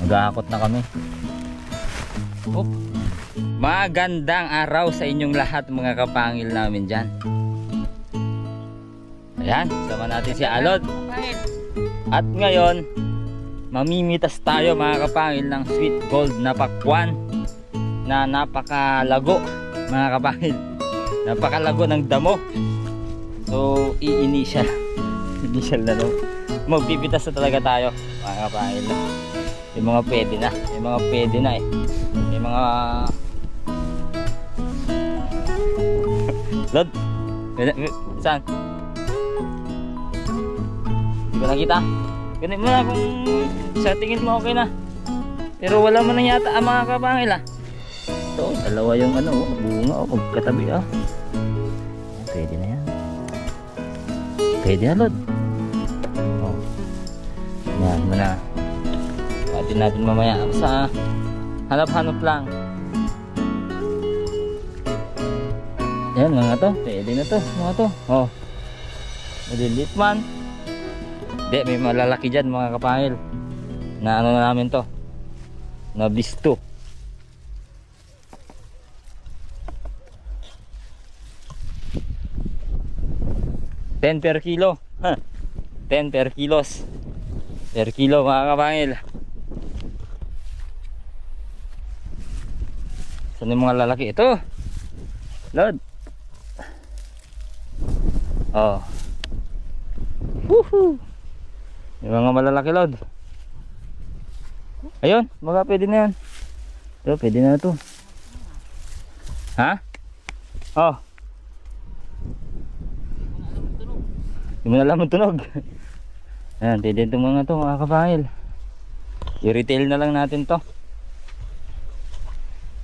Gahakot na kami. Oop. Magandang araw sa inyong lahat mga kapangil namin dyan. Ayan, sama natin si Alod. At ngayon, mamimitas tayo mga kapangil ng sweet gold na pakwan na napakalago mga kapangil. Napakalago ng damo. So, i-initial na no. Magpipitas na talaga tayo mga kapangil. Yung mga pwede na. Yung mga pwede na eh. Yung mga Lod, saan? Hindi ko nakita. Ganun mo na kung sa tingin mo okay na. Pero wala mo na yata ang mga kapangil ah. Ito, dalawa yung ano, bunga o magkatabi ah. Pwede na yan. Pwede na Lod. Oh. Yan mo na. Atin natin mamaya sa hanap-hanap lang. Yan mga to, pwede na to mga to. Oh, malilit man. Hindi, may malalaki dyan mga kapangil. Na ano na namin to, na bisto. $10 per kilo. 10 per kilos. Per kilo mga kapangil. Saan yung mga lalaki? Ito Lod. Oh. Woohoo. Yung mga malalaki Lod. Ayun, mga pwede na yan. Ito, pwede na ito. Ha? Oh. Hindi mo na alam ang tunog. Ayan, pwede itong mga ito mga kapangil. I-retail na lang natin to.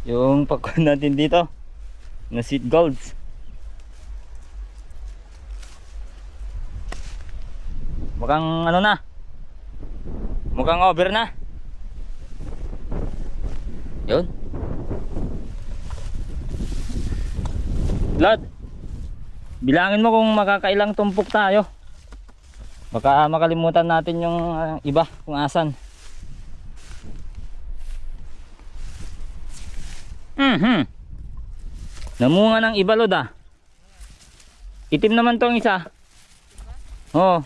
Yung pakwan natin dito na sweet golds. Mukhang ano na, mukhang over na. Yun Lod, bilangin mo kung makakailang tumpok tayo. Baka makalimutan natin yung iba kung asan. Namunga ng iba Lod ah. Itim naman tong isa. Oh,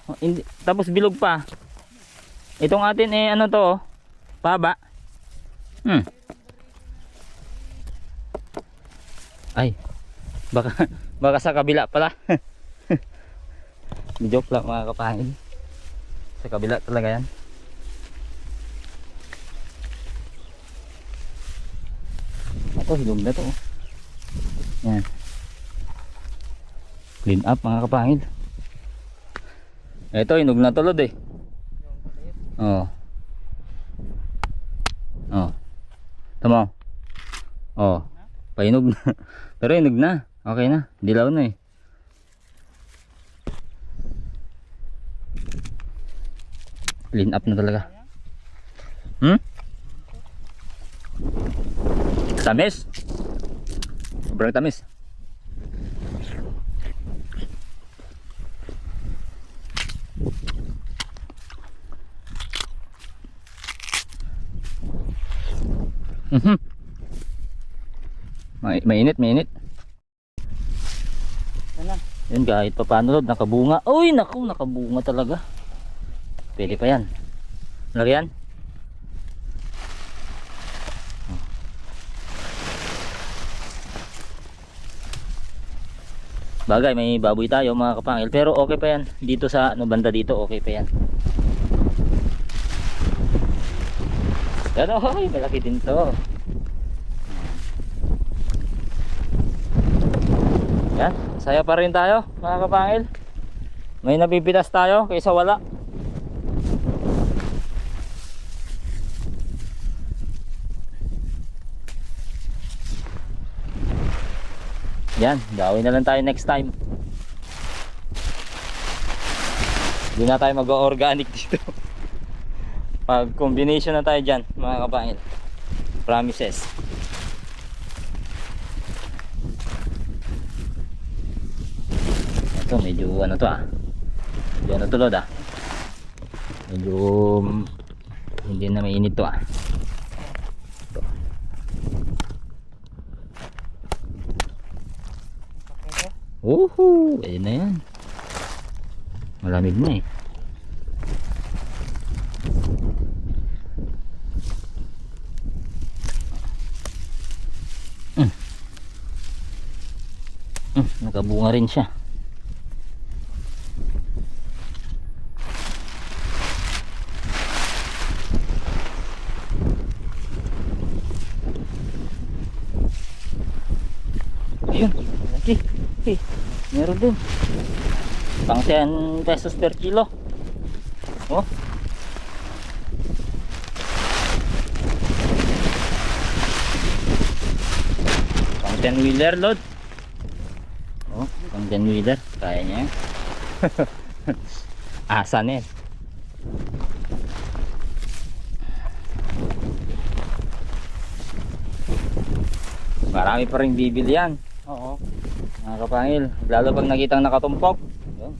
tapos bilog pa. Itong atin eh ano to, oh, paba. Ay, baka sa kabila pala. Joke lang mga kapangil. Sa kabila talaga yan. Ito, hilog na to. Yan. Clean up mga kapangil. Ito, hinog na tulod eh. Oh. Oh. Tama. Oh. Pahinog na. Pero hinog na. Okay na. Dilaw na eh. Clean up na talaga. Tamis. Sobrang tamis. Mainit. Yan kahit pa paano Lod, nakabunga. Uy naku, nakabunga talaga. Pwede pa yan. Lagi yan. Bagay may baboy tayo mga kapangil, pero okay pa yan. Dito sa ano banda dito okay pa yan. Yan oy, malaki din to. Yan, saya pa rin tayo mga kapangil. May nabibitas tayo kaysa wala. Yan, gawin na lang tayo next time. Hindi na tayo mag-organic dito. Pag combination na tayo dyan mga kapangil. Promises. Ito medyo ano to ah. Medyo ano tulad ah. Medyo hindi na mainit to ah. Woohoo! Ayun na yan. Malamig na eh. Nakabunga rin siya. Ayun, laki. Meron din. Pang 10 pesos per kilo. Oh. Pang 10 wheeler load. Oh, pang 10 wheeler. Kaya niya. Asa na eh. Marami pa rin bibili yan. Oo. Mga kapangil, lalo pag nakitang nakatumpok. Yun.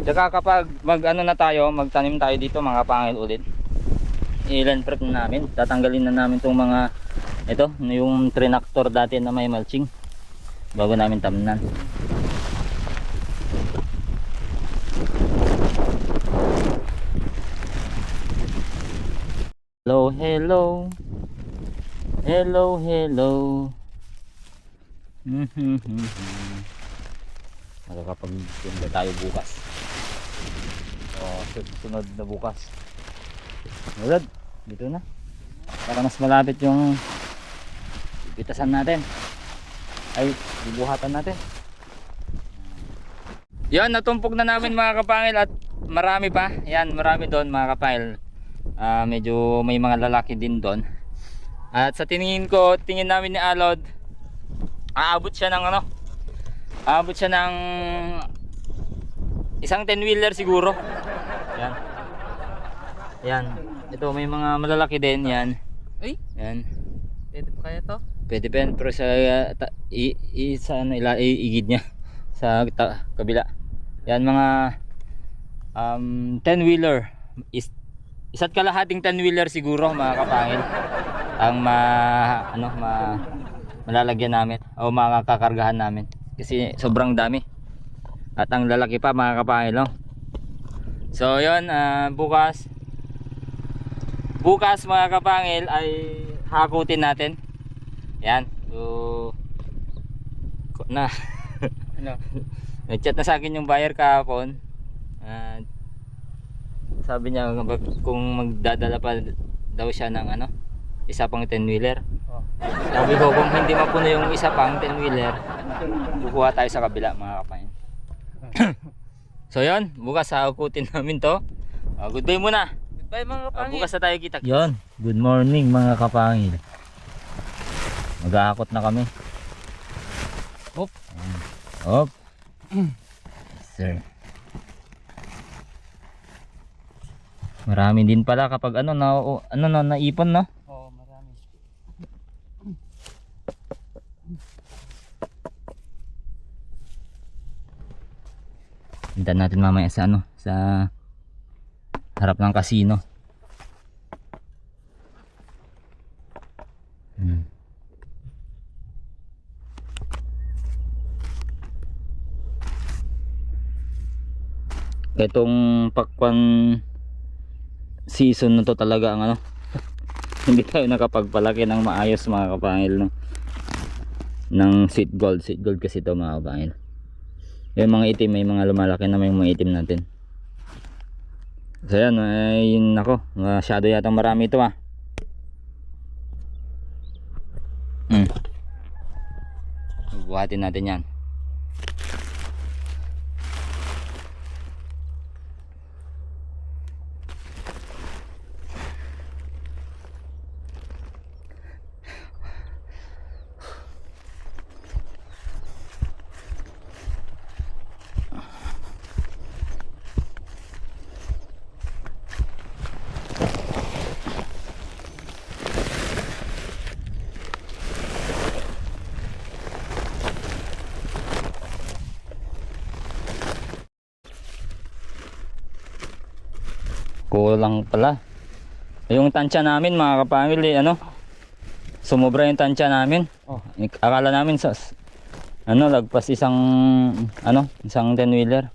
Saka kapag mag-ano na tayo, magtanim tayo dito mga kapangil ulit. I-land prep na namin. Tatanggalin na namin itong mga ito, yung trinactor dati na may mulching bago namin tamnan. Hello, hello. Hello, hello. Makakapag-tunda tayo bukas. Sunod na bukas. Sunod, dito na. Para mas malapit yung pitasan natin. Ay, bubuhatan natin. Yan, natumpok na namin mga kapangil at marami pa. Yan, marami doon mga kapangil. Medyo may mga lalaki din doon. At sa tingin namin ni Alod, aabot siya ng ano? Aabot siya ng isang 10 wheeler siguro. Yan. Yan. Ito may mga malalaki din yan. Uy, yan. pwede pa kaya to? Pwede pa yan, pero sa iigid niya sa kabila. Yan mga 10 wheeler. Isa't kalahating 10 wheeler siguro mga kapangil ang malalagyan namin o makakakargahan namin kasi sobrang dami at ang lalaki pa mga kapangil, no? So yun, bukas mga kapangil ay hakutin natin yan. So na Ano? nag-chat na sa akin yung buyer kahapon. Sabi niya kung magdadala pa daw siya ng ano, isa pang 10 wheeler. Sabi ko kung hindi mapuno yung isa pang 10 wheeler, kukuha tayo sa kabila mga kapangil. So yun, bukas hakutin namin to. Goodbye muna. Goodbye mga kapangil. Bukas na tayo kita. Yun, good morning mga kapangil. Mag-aakot na kami. Hop. Hop. Sir. Marami din pala kapag naipon, no? Oo, marami. Hintayin natin mamaya sa sa harap ng casino. Itong pakwan season na to talaga ang hindi tayo nakapagpalaki ng maayos mga kapangil, no? Ng sweet gold kasi to mga kapangil. Yung mga itim, may mga lumalaki na may mga itim natin. So yan, ay nako, masyado yatang marami ito buhatin natin yan. Kulang pala yung tansya namin mga kapangil, sumobra yung tansya namin. Akala namin Ano, lagpas isang 10-wheeler.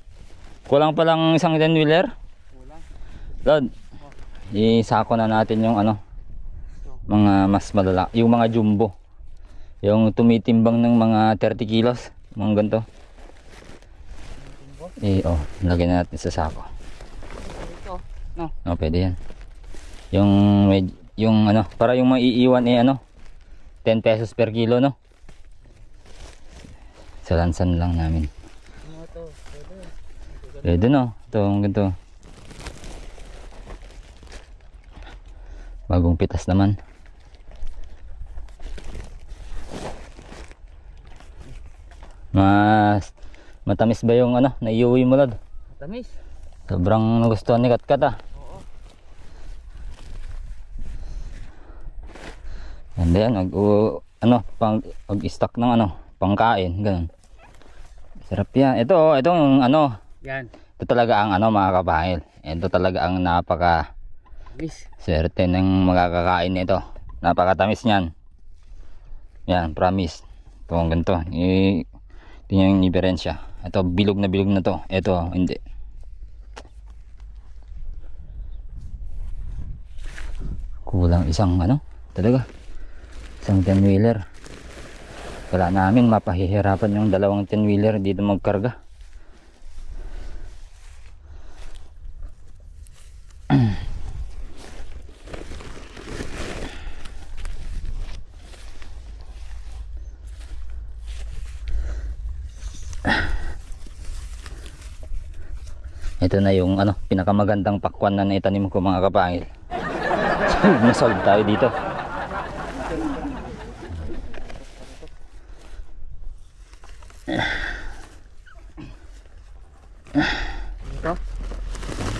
Kulang pa lang isang 10-wheeler. Kulang. Lord, isako na natin yung mga mas malala, yung mga jumbo. Yung tumitimbang ng mga 30 kilos, mga ganito. Lagyan na natin sa sako. Ito. No. Pwede yan. Yung para yung maiiwan 10 pesos per kilo, no? Salansan lang namin. Ano to? Pwede. Pwede, no? Ito, ganito. Bagong pitas naman. Matamis ba yung naiuwi mo, Lord? Matamis. Sobrang nagustuhan ni Katkat, ah. Oo. Ganda yan, pag-stock ng pangkain, ganun. Sarap yan. Ito yung Yan. ito talaga ang mga kapahil. Ito talaga ang napaka Tamis. swerte ng makakakain nito. Napakatamis niyan. Yan, promise. Ito ang ganito. Tingnan yung diferensya. Ito bilog na to. Ito hindi. Kulang isang talaga. Isang 10-wheeler. Wala namin mapahihirapan yung dalawang 10-wheeler dito magkarga. Ito na yung pinakamagandang pakwan na naitanim ko, mga kapangil. Nasolve tayo dito. Ito.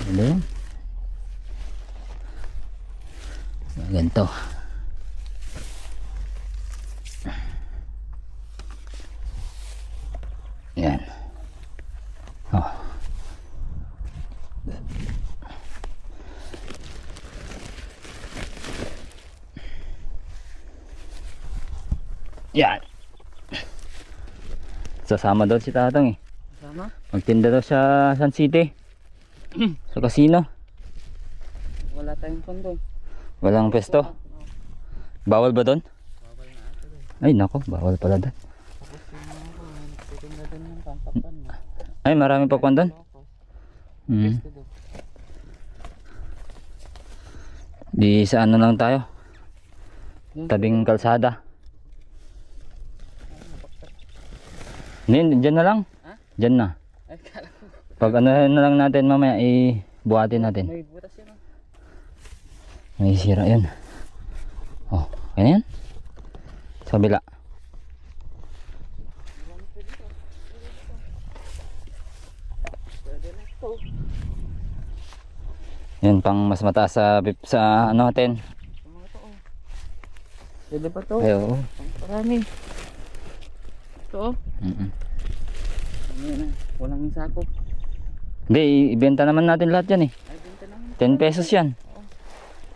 Ano yun? Ganito. Yan. Yan. Sasama daw si Tatang, eh. Sama. Magtinda daw sa San City. Sa casino. Wala tayong pondo. Walang pwesto. Bawal ba doon? Bawal na ito doon. Ay nako, bawal pala doon. Tapos nagtitinda doon ng pampapan mo. Ay, marami pa doon. Pwesto doon. Di sa lang tayo. Tabing kalsada. Hindi, dyan na lang. Ha? Dyan na. Ay, kala ko. Pag na lang natin mamaya, buhatin natin. May butas yan. May sira yun. Yan. Sa kabila. Pwede na ito. Yan, pang mas mataas sa natin. Ito mga to. Pwede pa to. Ay, oo. Parami. Ito. Ano na. Walang sako. Hindi, ibenta naman natin lahat yan, eh. Ay, benta naman. 10 pesos yan.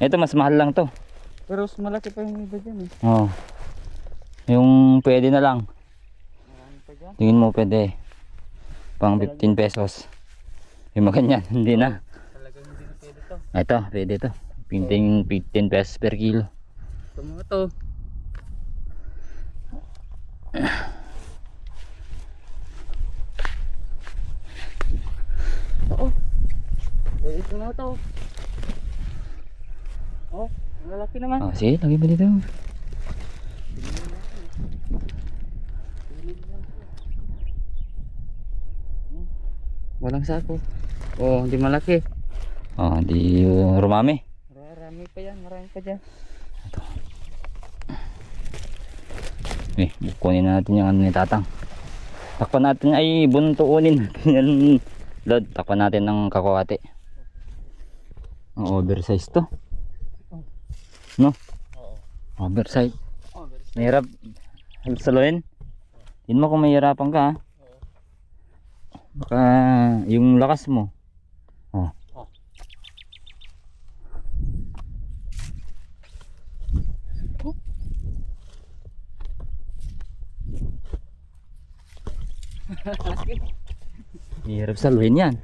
Ito, mas mahal lang to. Pero mas malaki pa yung iba dyan eh. Yung pwede na lang. Marami pa dyan. Tingin mo pwede. Pang 15 pesos. Yung mga ganyan, hindi na. Talagang hindi na pwede to. Ito, pwede to. 15 pesos per kilo. Ito mga to. Ito mga to. Ang lalaki naman. Sige, lagi ba dito? Walang sako. Hindi malaki. Di rumami. Marami pa yan, marami pa dyan. Kunin natin yung ni Tatang. Takpan natin, buntuunin natin yan. Lord, takpan natin ng kakuwate. Ang oversize to. No? Oversize. Mahirap saluhin. Yun mo kung mahirapan ka, ha? Baka yung lakas mo. Hirap saluhin yan.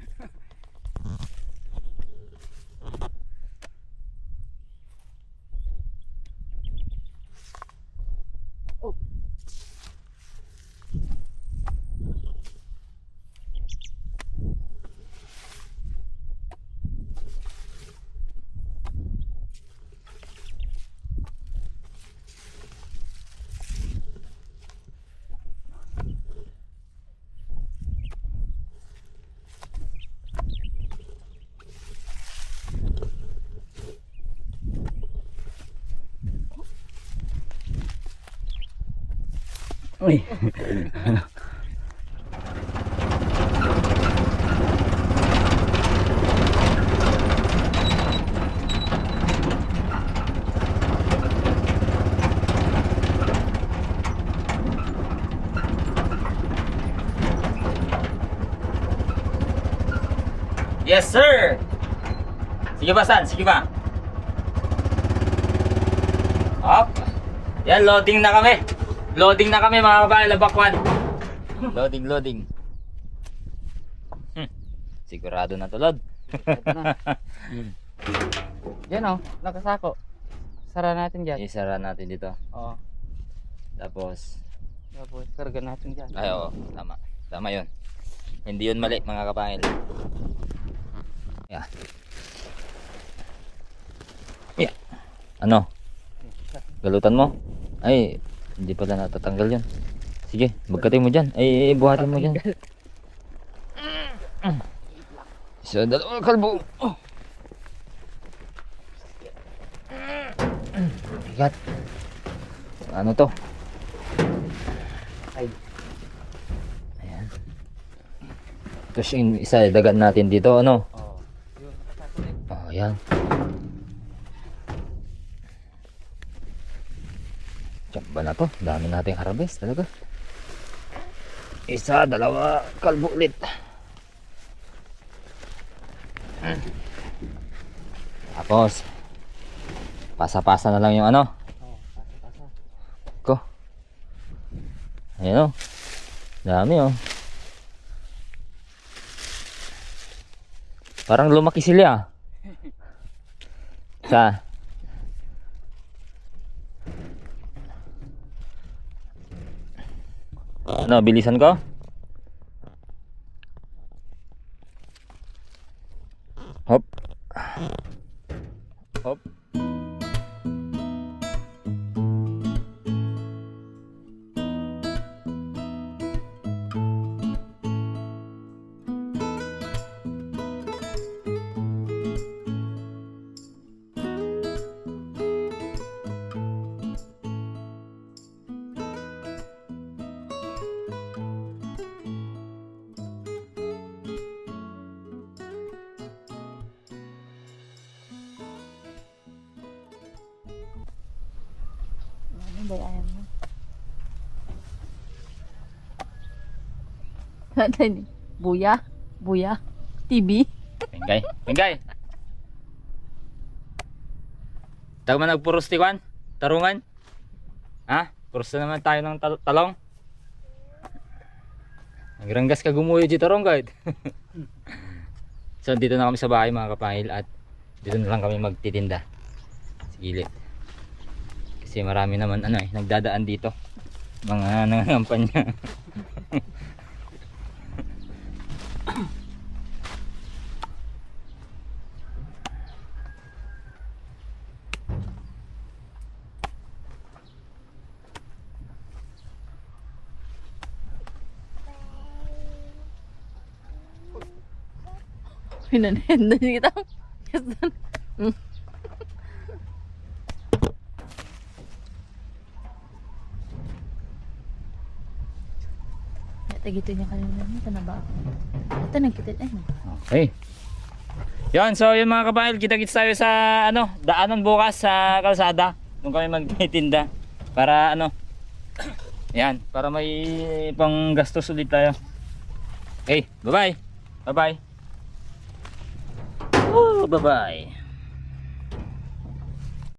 Uy. Yes, sir. Sige ba, San? Sige ba? Up. Yan, loading na kami. Loading na kami mga kabayan, labakwan. Loading. Sigurado na to, Lod. Yan o, nakasako. Sara natin dyan. Isara natin dito. Oo. Tapos, Karga natin dyan. ay oo, tama. Tama yun. Hindi yun mali mga kapangil. Yeah. Yeah. Ano? Galutan mo? Ay, hindi pala natatanggal yun. Sige, magkatay mo dyan. Ay, buhatin mo dyan. Isa, dalawa, kalbo. Oh. Bigat. Ano to? Ay. Ayan. Tapos yung isa, dagan natin dito, ano? Oo. Yun, nakasako rin. Oh, ayan. Tsamba na to. Dami nating harvest talaga. Isa, dalawa, kalbo ulit. Tapos, pasa-pasa na lang yung ano. Oo, pasa-pasa. Ko. Ayan o. Dami o. Parang lumaki sila. Sa ano, bilisan ko? Hop. Hop. Ano ba ayaw mo? Ano ni? Buya? Buya? TV? Pengay. Tag man nagpuros ti kwan? Tarungan? Ha? Puros na naman tayo ng talong. Nagranggas ka gumuyo di tarong guys. So dito na kami sa bahay mga kapangil at dito na lang kami magtitinda sa gilid. Kasi marami naman ano nagdadaan dito. Mga nangangampanya. Pinanenda niya kita. Ito gito niya kanina. Ito na ba? Ito nagkita. Ay, Okay. Yan, so yung mga kapangil, kita-kits tayo sa ano, daanan bukas sa kalsada. Doon kami magtitinda para ano. Yan, para may panggastos ulit tayo. Okay, bye-bye. Bye-bye. Oh, bye-bye.